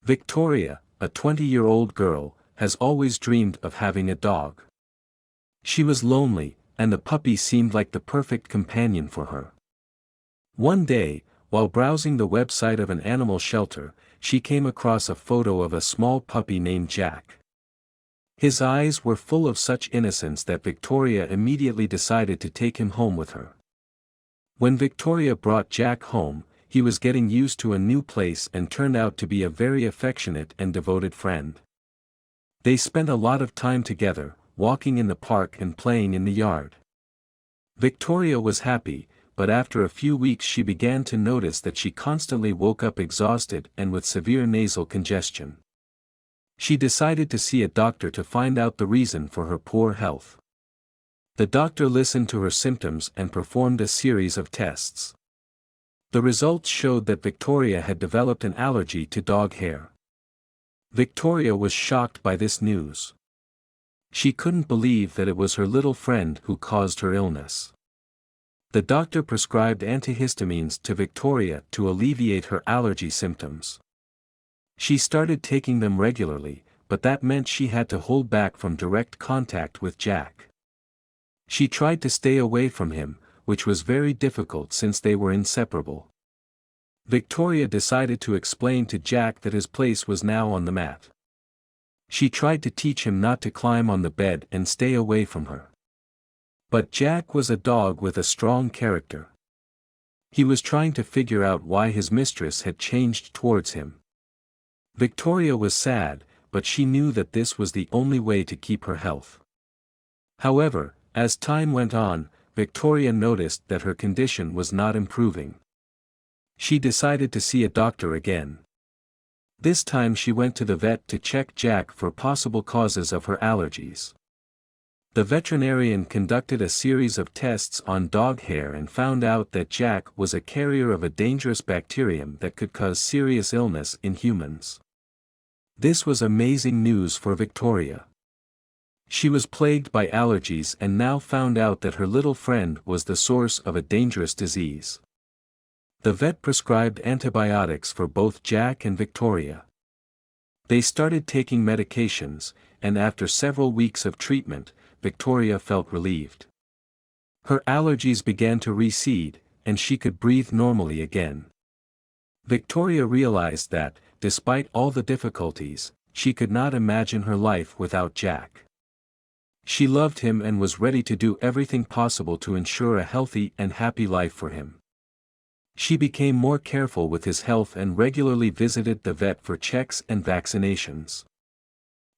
Victoria, a 20-year-old girl, has always dreamed of having a dog. She was lonely, and the puppy seemed like the perfect companion for her. One day, while browsing the website of an animal shelter, she came across a photo of a small puppy named Jack. His eyes were full of such innocence that Victoria immediately decided to take him home with her. When Victoria brought Jack home, he was getting used to a new place and turned out to be a very affectionate and devoted friend. They spent a lot of time together, walking in the park and playing in the yard. Victoria was happy, but after a few weeks she began to notice that she constantly woke up exhausted and with severe nasal congestion. She decided to see a doctor to find out the reason for her poor health. The doctor listened to her symptoms and performed a series of tests. The results showed that Victoria had developed an allergy to dog hair. Victoria was shocked by this news. She couldn't believe that it was her little friend who caused her illness. The doctor prescribed antihistamines to Victoria to alleviate her allergy symptoms. She started taking them regularly, but that meant she had to hold back from direct contact with Jack. She tried to stay away from him, which was very difficult since they were inseparable. Victoria decided to explain to Jack that his place was now on the mat. She tried to teach him not to climb on the bed and stay away from her. But Jack was a dog with a strong character. He was trying to figure out why his mistress had changed towards him. Victoria was sad, but she knew that this was the only way to keep her health. However, as time went on, Victoria noticed that her condition was not improving. She decided to see a doctor again. This time she went to the vet to check Jack for possible causes of her allergies. The veterinarian conducted a series of tests on dog hair and found out that Jack was a carrier of a dangerous bacterium that could cause serious illness in humans. This was amazing news for Victoria. She was plagued by allergies and now found out that her little friend was the source of a dangerous disease. The vet prescribed antibiotics for both Jack and Victoria. They started taking medications, and after several weeks of treatment, Victoria felt relieved. Her allergies began to recede, and she could breathe normally again. Victoria realized that, despite all the difficulties, she could not imagine her life without Jack. She loved him and was ready to do everything possible to ensure a healthy and happy life for him. She became more careful with his health and regularly visited the vet for checks and vaccinations.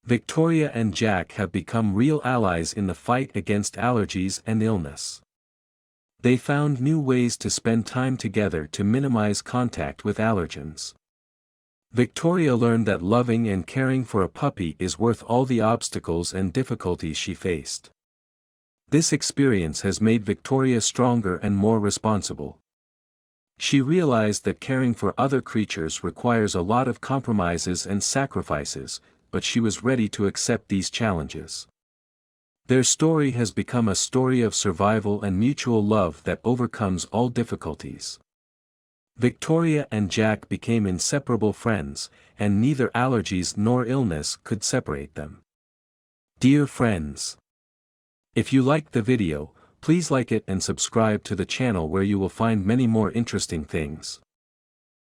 Victoria and Jack have become real allies in the fight against allergies and illness. They found new ways to spend time together to minimize contact with allergens. Victoria learned that loving and caring for a puppy is worth all the obstacles and difficulties she faced. This experience has made Victoria stronger and more responsible. She realized that caring for other creatures requires a lot of compromises and sacrifices, but she was ready to accept these challenges. Their story has become a story of survival and mutual love that overcomes all difficulties. Victoria and Jack became inseparable friends, and neither allergies nor illness could separate them. Dear friends, if you liked the video, please like it and subscribe to the channel where you will find many more interesting things.